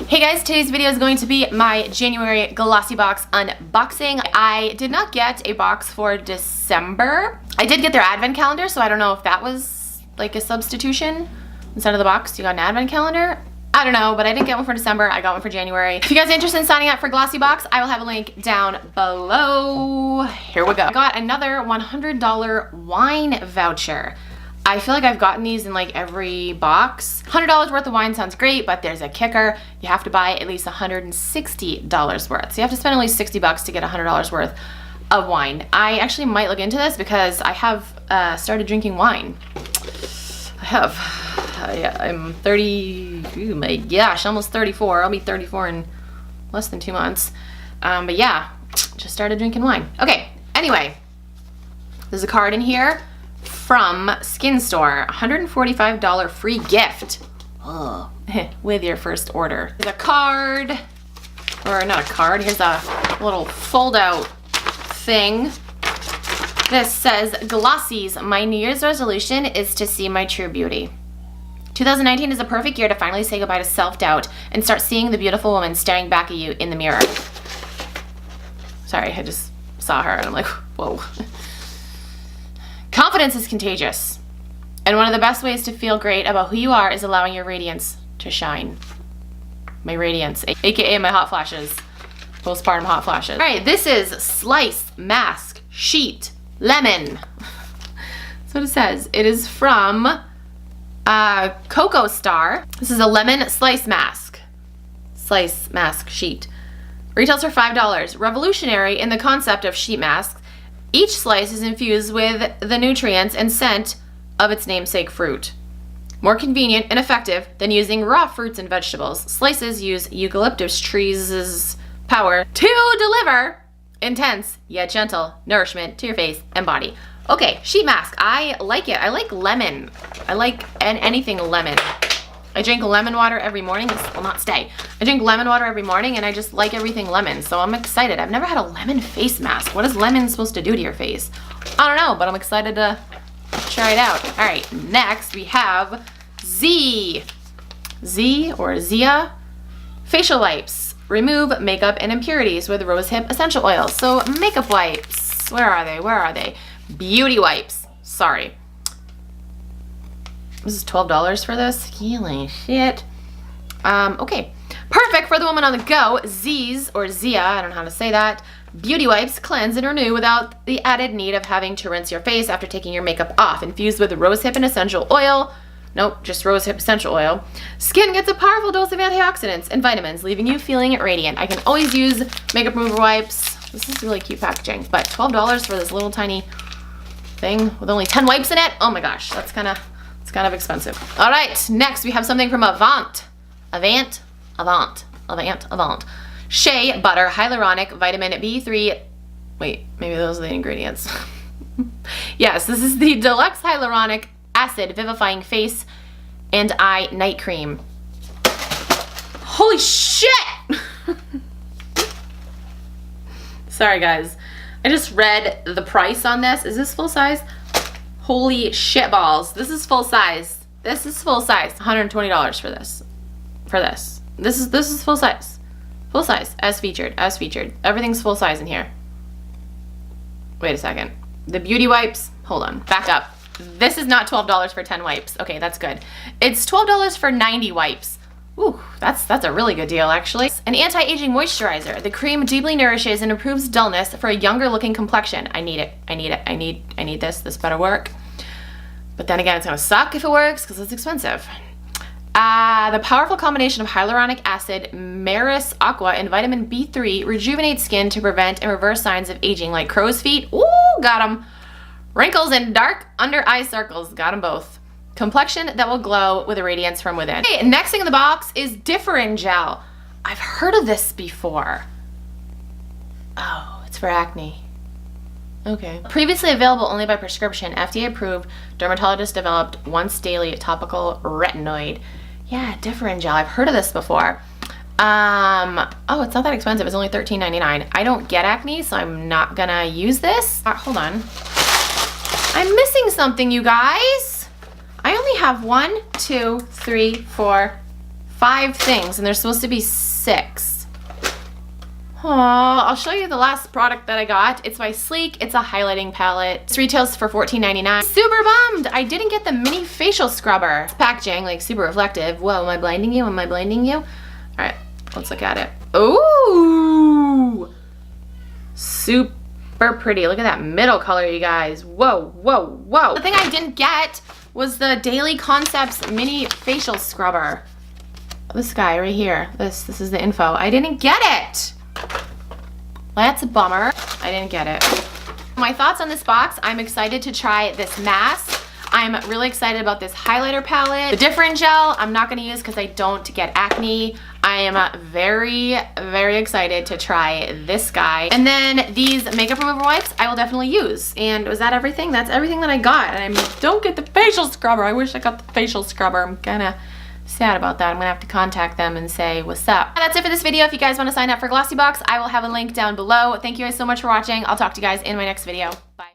Hey guys, today's video is going to be my January Glossybox unboxing. I did not get a box for December. I did get their advent calendar, so I don't know if that was like a substitution. Instead of the box, you got an advent calendar? I don't know, but I didn't get one for December. I got one for January. If you guys are interested in signing up for Glossybox, I will have a link down below. Here we go. I got another $100 wine voucher. I feel like I've gotten these in like every box. $100 worth of wine sounds great, but there's a kicker. You have to buy at least $160 worth. So you have to spend at least $60 to get $100 worth of wine. I actually might look into this because I have started drinking wine. I have. Yeah, I'm 30, oh my gosh, almost 34. I'll be 34 in less than 2 months. But yeah, just started drinking wine. Okay, anyway, there's a card in here from Skin Store, $145 free gift with your first order. There's a card, or not a card, here's a little fold out thing. This says, Glossy's, my New Year's resolution is to see my true beauty. 2019 is a perfect year to finally say goodbye to self-doubt and start seeing the beautiful woman staring back at you in the mirror. Sorry, I just saw her and I'm like, whoa. Confidence is contagious, and one of the best ways to feel great about who you are is allowing your radiance to shine. My radiance, aka my hot flashes, postpartum hot flashes. All right, this is Slice Mask Sheet Lemon. That's what it says. It is from Coco Star. This is a lemon slice mask sheet. Retails for $5. Revolutionary in the concept of sheet masks. Each slice is infused with the nutrients and scent of its namesake fruit. More convenient and effective than using raw fruits and vegetables, slices use eucalyptus trees' power to deliver intense yet gentle nourishment to your face and body. Okay, sheet mask. I like it. I like lemon. I like anything lemon. I drink lemon water every morning. This will not stay. I drink lemon water every morning and I just like everything lemon, so I'm excited. I've never had a lemon face mask. What is lemon supposed to do to your face? I don't know, but I'm excited to try it out. All right, next we have Z or Zia facial wipes. Remove makeup and impurities with rosehip essential oils. So makeup wipes, where are they? Where are they? Beauty wipes, sorry. This is $12 for this? Holy shit. Okay. Perfect for the woman on the go. Z's, or Zia, I don't know how to say that. Beauty wipes cleanse and renew without the added need of having to rinse your face after taking your makeup off. Infused with rosehip and essential oil. Nope, just rosehip essential oil. Skin gets a powerful dose of antioxidants and vitamins, leaving you feeling radiant. I can always use makeup remover wipes. This is really cute packaging, but $12 for this little tiny thing with only 10 wipes in it? Oh my gosh, that's kind of expensive. All right, next we have something from Avant. Shea Butter Hyaluronic Vitamin B3. Wait, maybe those are the ingredients. Yes, this is the Deluxe Hyaluronic Acid Vivifying Face and Eye Night Cream. Holy shit! Sorry guys, I just read the price on this. Is this full size? Holy shit balls. This is full size. This is full size. $120 for this. This is full size. Full size. As featured. Everything's full size in here. Wait a second. The beauty wipes. Hold on. Back up. This is not $12 for 10 wipes. Okay, that's good. It's $12 for 90 wipes. Ooh, that's a really good deal actually. An anti-aging moisturizer. The cream deeply nourishes and improves dullness for a younger looking complexion. I need it. I need this. This better work. But then again, it's gonna suck if it works because it's expensive. The powerful combination of hyaluronic acid, Maris Aqua, and vitamin B3 rejuvenates skin to prevent and reverse signs of aging like crow's feet. Ooh, got them. Wrinkles and dark under eye circles. Got them both. Complexion that will glow with a radiance from within. Okay, next thing in the box is Differin Gel. I've heard of this before. Oh, it's for acne. Okay. Previously available only by prescription, FDA approved, dermatologist developed once daily topical retinoid. Yeah, Differin Gel. I've heard of this before. Oh, it's not that expensive. It's only $13.99. I don't get acne, so I'm not gonna use this. Hold on. I'm missing something, you guys. I only have 1, 2, 3, 4, 5 things, and there's supposed to be 6. I'll show you the last product that I got. It's by Sleek. It's a highlighting palette. This retails for $14.99. Super bummed I didn't get the mini facial scrubber. It's packaging, like super reflective. Whoa, am I blinding you? Am I blinding you? All right, let's look at it. Ooh, super pretty. Look at that middle color, you guys. Whoa, whoa, whoa. The thing I didn't get was the Daily Concepts mini facial scrubber. This guy right here. This is the info. I didn't get it. That's a bummer. I didn't get it. My thoughts on this box, I'm excited to try this mask. I'm really excited about this highlighter palette. The different gel, I'm not gonna use because I don't get acne. I am very, very excited to try this guy. And then these makeup remover wipes, I will definitely use. And was that everything? That's everything that I got. And I don't get the facial scrubber. I wish I got the facial scrubber. I'm kinda sad about that. I'm gonna have to contact them and say what's up. That's it for this video. If you guys want to sign up for Glossybox, I will have a link down below. Thank you guys so much for watching. I'll talk to you guys in my next video. Bye.